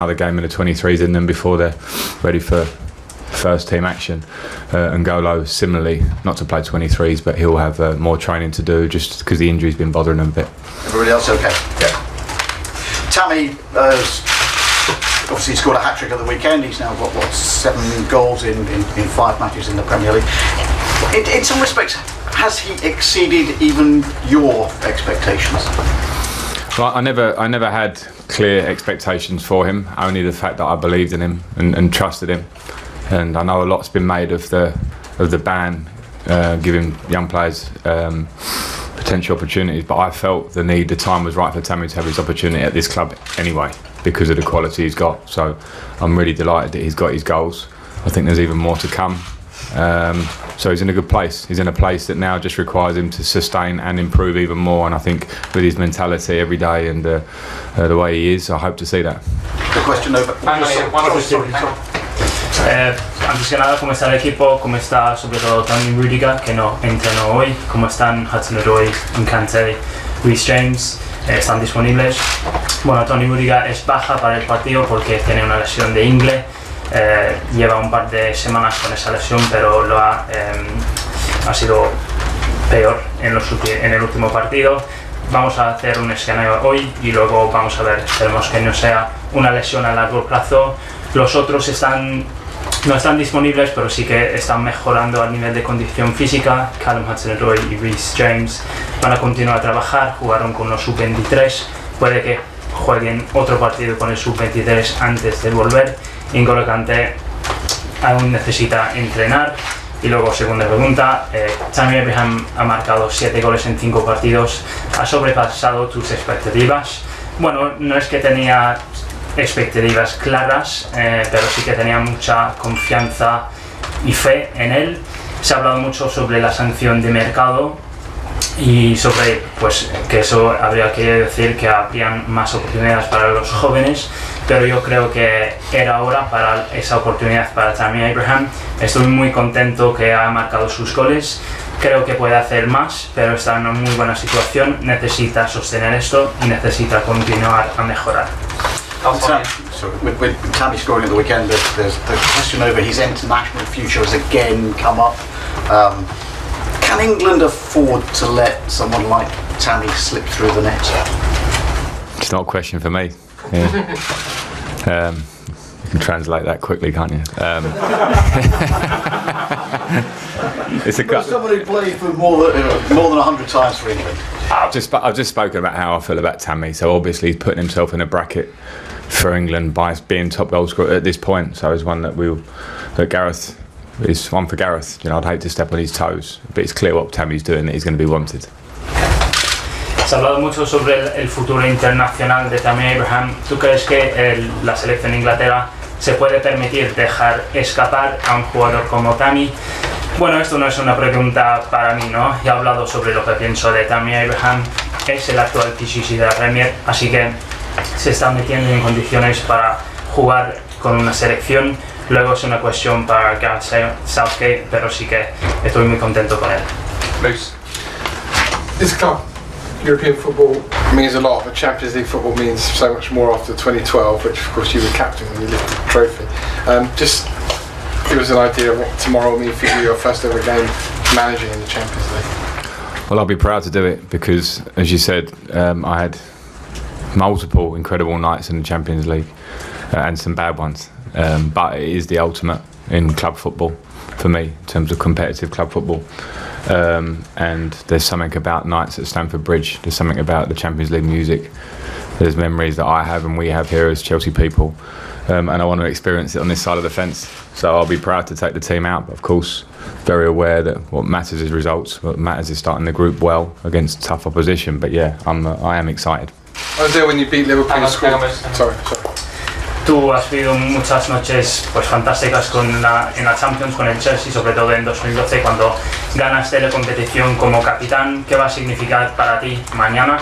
another game in the 23s in them before they're ready for first team action. And Golo similarly, not to play 23s, but he'll have more training to do just because the injury's been bothering him a bit. Everybody else okay? Yeah. Tammy obviously scored a hat-trick at the weekend. He's now got 7 goals in 5 matches in the Premier League. In some respects, has he exceeded even your expectations? Well, I never had clear expectations for him, only the fact that I believed in him and trusted him. And I know a lot's been made of the ban giving young players potential opportunities, but I felt the time was right for Tammy to have his opportunity at this club anyway, because of the quality he's got. So I'm really delighted that he's got his goals. I think there's even more to come. So he's in a good place. He's in a place that now just requires him to sustain and improve even more. And I think with his mentality every day and the way he is, I hope to see that. The question over. Antes que nada, ¿cómo está el equipo? ¿Cómo está sobre todo Tammy Abraham, que no entrenó hoy? ¿Cómo están Hudson-Odoi, Kante, Reece James? ¿Están disponibles? Bueno, Tony Rudiger es baja para el partido porque tiene una lesión de ingle. Lleva un par de semanas con esa lesión, pero ha sido peor en el último partido. Vamos a hacer un escaneo hoy y luego vamos a ver, esperemos que no sea una lesión a largo plazo. Los otros no están disponibles, pero sí que están mejorando al nivel de condición física. Callum Hudson-Odoi y Reece James van a continuar a trabajar, jugaron con los sub-23, puede que jueguen otro partido con el sub-23 antes de volver. N'Golo Kante aún necesita entrenar. Y luego, segunda pregunta, Tammy Abraham ha marcado 7 goles en 5 partidos, ¿ha sobrepasado tus expectativas? Bueno, no es que tenía expectativas claras, pero sí que tenía mucha confianza y fe en él. Se ha hablado mucho sobre la sanción de mercado y sobre que eso habría que decir que habrían más oportunidades para los jóvenes, pero yo creo que era hora para esa oportunidad para Tammy Abraham. Estoy muy contento que ha marcado sus goles, creo que puede hacer más, pero está en una muy buena situación, necesita sostener esto y necesita continuar a mejorar. With Tammy scoring at the weekend, there's the question over his international future has again come up. Can England afford to let someone like Tammy slip through the net? It's not a question for me. Yeah. You can translate that quickly, can't you? It's somebody played for more than 100 times for England. I've just spoken about how I feel about Tammy. So obviously he's putting himself in a bracket for England by being top goal scorer at this point. So it's one that Gareth is one for Gareth. You know, I'd hate to step on his toes, but it's clear what Tammy's doing, that he's going to be wanted. Se ha hablado mucho sobre el futuro internacional de Tammy Abraham. ¿Tú crees que la selección de Inglaterra se puede permitir dejar escapar a un jugador como Tammy? Bueno, esto no es una pregunta para mí, ¿no? Ya he hablado sobre lo que pienso de Tammy Abraham. Es el actual PCC de la Premier, así que se está metiendo en condiciones para jugar con una selección. Luego es una cuestión para Gareth Southgate, pero sí que estoy muy contento con él. This club, European football, means a lot, but Champions League football means so much more after 2012, which of course you were captain when you lifted the trophy. Just give us an idea of what tomorrow will mean for you, your first ever game managing in the Champions League. Well, I'll be proud to do it because, as you said, I had multiple incredible nights in the Champions League and some bad ones. But it is the ultimate in club football for me, in terms of competitive club football. And there's something about nights at Stamford Bridge. There's something about the Champions League music. There's memories that I have and we have here as Chelsea people. And I want to experience it on this side of the fence. So I'll be proud to take the team out, but of course very aware that what matters is results. What matters is starting the group well against tough opposition. But yeah, I am excited. I was there when you beat Liverpool. Sorry. Tú has vivido muchas noches fantásticas en la Champions con el Chelsea, sobre todo en 2012 cuando ganaste la competición como capitán. ¿Qué va a significar para ti mañana?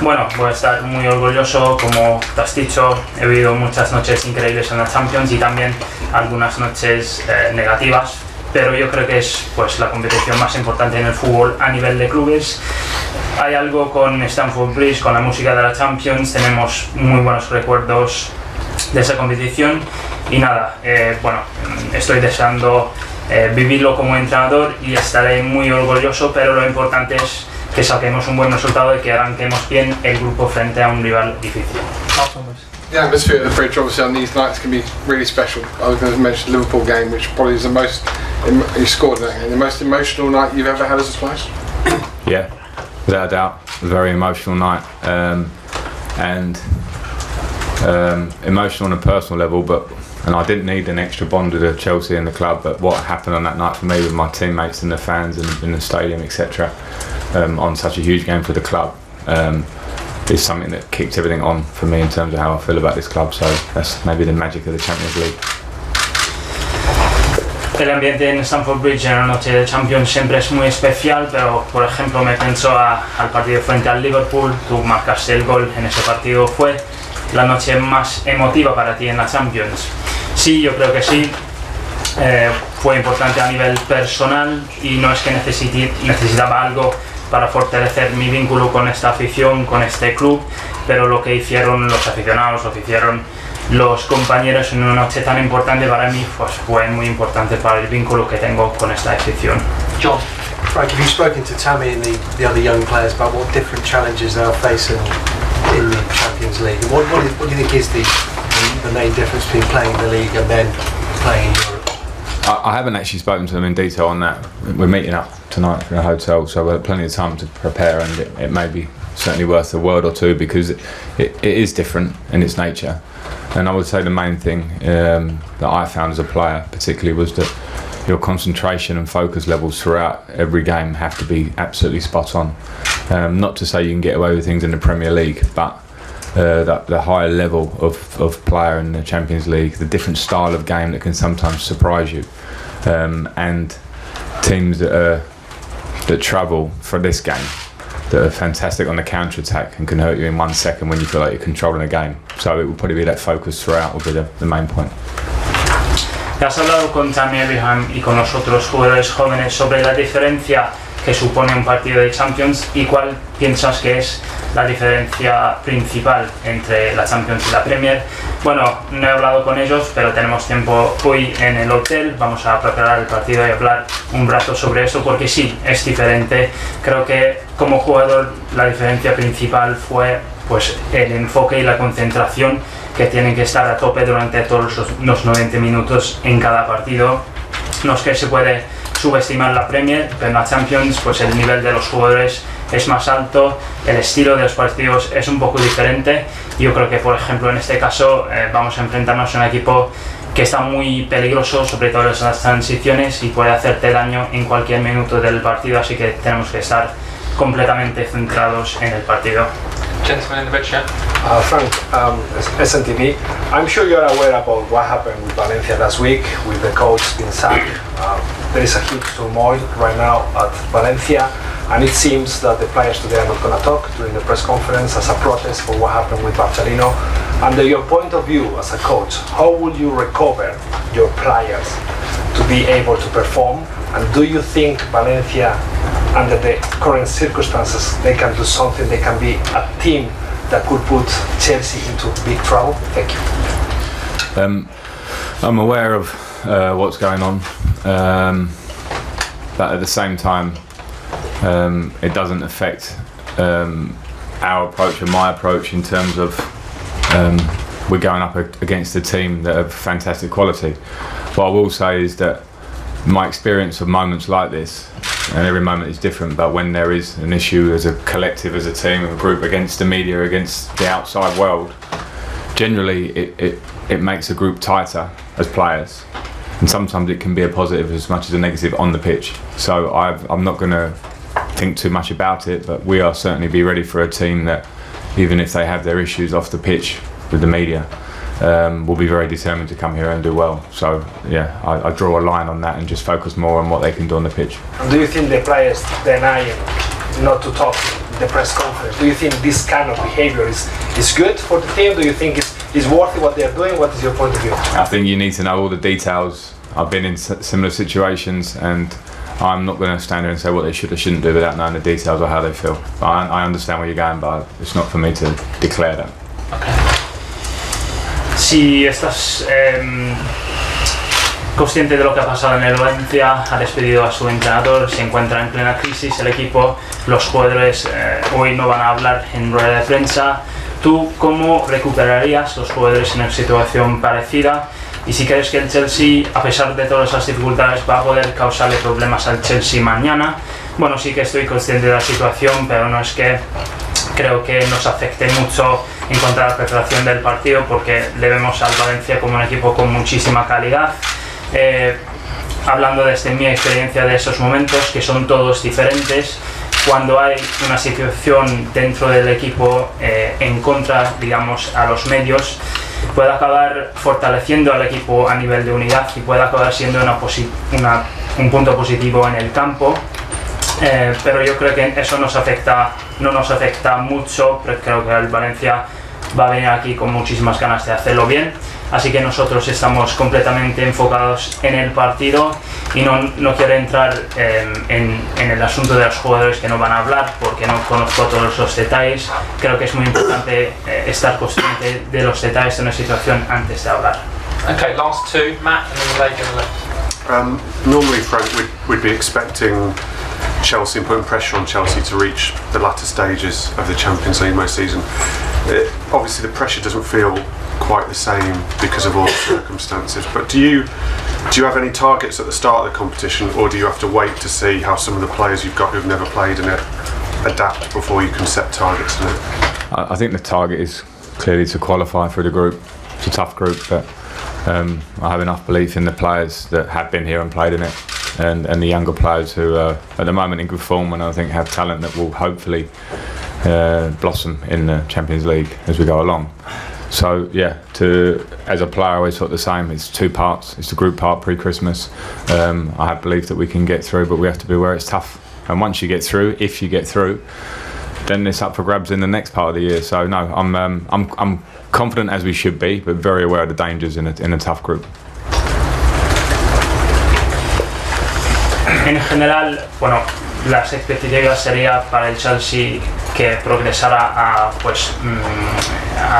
Bueno, voy a estar muy orgulloso, como te has dicho, he vivido muchas noches increíbles en la Champions y también algunas noches negativas, pero yo creo que es la competición más importante en el fútbol a nivel de clubes. Hay algo con Stamford Bridge, con la música de la Champions, tenemos muy buenos recuerdos de esa competición. Y nada, bueno, estoy deseando vivirlo como entrenador y estaré muy orgulloso, pero lo importante es que saquemos un buen resultado y que arranquemos bien el grupo frente a un rival difícil. The atmosphere at the bridge obviously on these nights can be really special. I was going to mention the Liverpool game, which probably is the most, you scored that game, the most emotional night you've ever had as a splash? Yeah, without a doubt, a very emotional night, and emotional on a personal level, and I didn't need an extra bond with Chelsea and the club, but what happened on that night for me with my teammates and the fans and in the stadium, etc., on such a huge game for the club, is something that kicked everything on for me in terms of how I feel about this club. So that's maybe the magic of the Champions League. El ambiente en Stamford Bridge en la noche de Champions siempre es muy especial, pero por ejemplo me pienso al partido frente al Liverpool. Tú marcaste el gol en ese partido. ¿Fue la noche más emotiva para ti en la Champions? Sí, yo creo que sí. Fue importante a nivel personal y no es que necesitaba algo para fortalecer mi vínculo con esta afición, con este club, pero lo que hicieron los aficionados, lo que hicieron los compañeros en una noche tan importante para mí, pues fue muy importante para el vínculo que tengo con esta afición. John, Frank, have you spoken to Tammy and the other young players about what different challenges they are facing in the Champions League? And what do you think is the main difference between playing in the league and then playing in Europe? I haven't actually spoken to them in detail on that. We're meeting up tonight in a hotel, so we'll have plenty of time to prepare, and it may be certainly worth a word or two because it is different in its nature. And I would say the main thing that I found as a player particularly was that your concentration and focus levels throughout every game have to be absolutely spot on. Not to say you can get away with things in the Premier League, but the higher level of player in the Champions League, the different style of game that can sometimes surprise you, and teams that travel for this game that are fantastic on the counter-attack and can hurt you in 1 second when you feel like you're controlling a game. So it will probably be that focus throughout will be the main point. ¿Has hablado con Tammy Abraham y con los otros jugadores jóvenes sobre la diferencia que supone un partido de Champions y cuál piensas que es la diferencia principal entre la Champions y la Premier? Bueno, no he hablado con ellos, pero tenemos tiempo hoy en el hotel, vamos a preparar el partido y hablar un rato sobre eso porque sí, es diferente. Creo que como jugador la diferencia principal fue pues el enfoque y la concentración que tienen que estar a tope durante todos los 90 minutos en cada partido. No es que se puede subestimar la Premier, pero en la Champions pues el nivel de los jugadores es más alto, el estilo de los partidos es un poco diferente. Yo creo que por ejemplo en este caso vamos a enfrentarnos a un equipo que está muy peligroso, sobre todo en las transiciones, y puede hacerte daño en cualquier minuto del partido, así que tenemos que estar completamente centrados en el partido. Gentleman in the pitch, yeah? Frank, SNTV, I'm sure you're aware about what happened with Valencia last week with the coach being sacked. There is a huge turmoil right now at Valencia, and it seems that the players today are not going to talk during the press conference as a protest for what happened with Barcelona. Under your point of view as a coach, how will you recover your players to be able to perform? And do you think Valencia, under the current circumstances, they can do something, they can be a team that could put Chelsea into big trouble? Thank you. I'm aware of what's going on, but at the same time it doesn't affect our approach and my approach in terms of we're going up against a team that have fantastic quality. What I will say is that my experience of moments like this, and every moment is different, but when there is an issue as a collective, as a team, a group against the media, against the outside world, generally it makes a group tighter as players, and sometimes it can be a positive as much as a negative on the pitch. So I'm not going to think too much about it, but we are certainly be ready for a team that, even if they have their issues off the pitch with the media, will be very determined to come here and do well. So yeah, I draw a line on that and just focus more on what they can do on the pitch. Do you think the players denying not to talk in the press conference, do you think this kind of behavior is good for the team? Do you think it's worthy what they're doing? What is your point of view? I think you need to know all the details. I've been in similar situations, and I'm not going to stand there and say what they should or shouldn't do without knowing the details or how they feel. I understand where you're going, but it's not for me to declare that. Okay. si estás consciente de lo que ha pasado en el Valencia, ha despedido a su entrenador, se encuentra en plena crisis el equipo, los jugadores hoy no van a hablar en rueda de prensa. ¿Tú cómo recuperarías los jugadores en una situación parecida? Y si crees que el Chelsea, a pesar de todas esas dificultades, va a poder causarle problemas al Chelsea mañana. Bueno, sí que estoy consciente de la situación, pero no es que creo que nos afecte mucho en cuanto a la preparación del partido, porque le vemos al Valencia como un equipo con muchísima calidad. Hablando desde mi experiencia de esos momentos, que son todos diferentes, cuando hay una situación dentro del equipo en contra, digamos, a los medios, puede acabar fortaleciendo al equipo a nivel de unidad y puede acabar siendo un punto positivo en el campo. Pero yo creo que eso no nos afecta mucho, pero creo que el Valencia va a venir aquí con muchísimas ganas de hacerlo bien, así que nosotros estamos completamente enfocados en el partido y no quiero entrar en el asunto de los jugadores que no van a hablar porque no conozco todos los detalles. Creo que es muy importante estar consciente de los detalles de una situación antes de hablar. Okay, last two, Matt and then the lady on the left. Normally, Frank, we'd be expecting Chelsea and putting pressure on Chelsea to reach the latter stages of the Champions League most season. Obviously, the pressure doesn't feel quite the same because of all the circumstances. But do you have any targets at the start of the competition, or do you have to wait to see how some of the players you've got who've never played in it adapt before you can set targets in it? I think the target is clearly to qualify for the group. It's a tough group, but I have enough belief in the players that have been here and played in it, and the younger players who are at the moment in good form and I think have talent that will hopefully blossom in the Champions League as we go along. So yeah, as a player I always thought the same, it's two parts, it's the group part pre-Christmas. I have belief that we can get through, but we have to be aware it's tough, and once you get through, if you get through, then it's up for grabs in the next part of the year. So no, I'm confident as we should be, but very aware of the dangers in a tough group. En general, bueno, las expectativas sería para el Chelsea que progresara a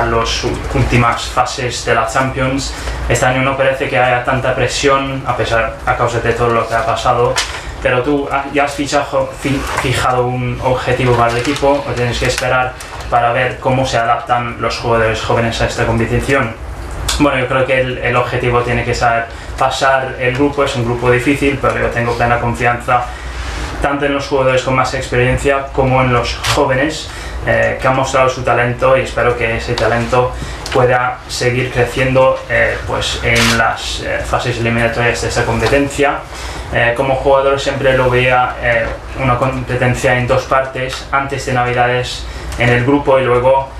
las últimas fases de la Champions. Este año no parece que haya tanta presión a causa de todo lo que ha pasado, pero tú ya has fijado un objetivo para el equipo o tienes que esperar para ver cómo se adaptan los jugadores jóvenes a esta competición. Bueno, yo creo que el objetivo tiene que ser pasar el grupo. Es un grupo difícil, pero yo tengo plena confianza tanto en los jugadores con más experiencia como en los jóvenes que han mostrado su talento, y espero que ese talento pueda seguir creciendo en las fases eliminatorias de esta competencia. Como jugador siempre lo veía una competencia en dos partes, antes de Navidades en el grupo y luego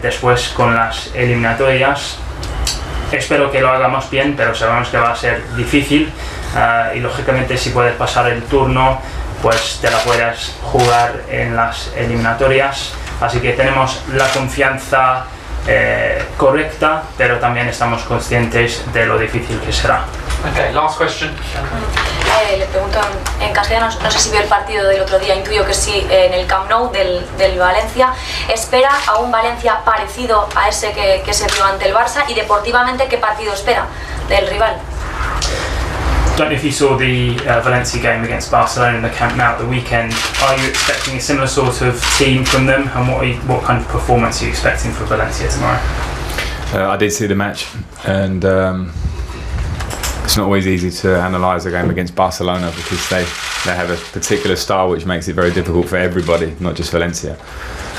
después con las eliminatorias. Espero que lo hagamos bien, pero sabemos que va a ser difícil y lógicamente si puedes pasar el turno, pues te la puedes jugar en las eliminatorias. Así que tenemos la confianza correcta, pero también estamos conscientes de lo difícil que será. Okay, last question. Le pregunto en castellano, no sé si vio el partido del otro día, intuyo que sí, en el Camp Nou del Valencia. ¿Espera a un Valencia parecido a ese que se vio ante el Barça? Y deportivamente, ¿qué partido espera del rival? I don't know if you saw the Valencia game against Barcelona in the Camp Nou at the weekend. Are you expecting a similar sort of team from them, and what kind of performance are you expecting for Valencia tomorrow? I did see the match, and it's not always easy to analyse a game against Barcelona because they have a particular style which makes it very difficult for everybody, not just Valencia.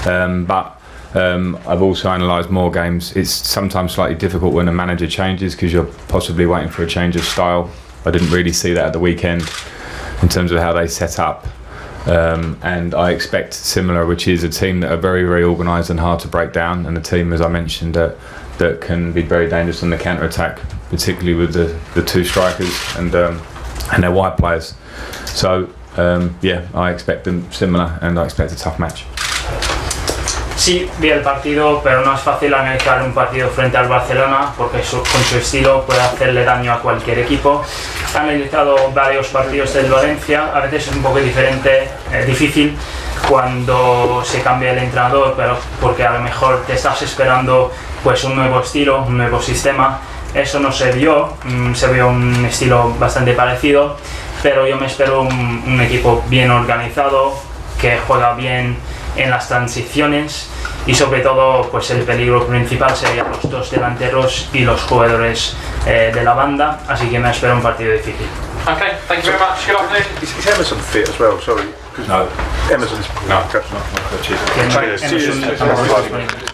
But I've also analysed more games. It's sometimes slightly difficult when a manager changes because you're possibly waiting for a change of style. I didn't really see that at the weekend in terms of how they set up. And I expect similar, which is a team that are very, very organised and hard to break down, and a team, as I mentioned, that can be very dangerous on the counter-attack, particularly with the two strikers and their wide players. So yeah, I expect them similar, and I expect a tough match. Sí, vi el partido, pero no es fácil analizar un partido frente al Barcelona porque con su estilo puede hacerle daño a cualquier equipo. He analizado varios partidos del Valencia, a veces es un poco difícil cuando se cambia el entrenador, pero porque a lo mejor te estás esperando pues un nuevo estilo, un nuevo sistema. Eso no se dio, se vio un estilo bastante parecido, pero yo me espero un equipo bien organizado, que juega bien en las transiciones y sobre todo pues el peligro principal serían los dos delanteros y los jugadores de la banda, así que me espero un partido difícil. Okay, thank you very much. Good afternoon. Is Emerson fit as well? Sorry. No. Emerson's No. okay. Que no- Cheers. Emerson-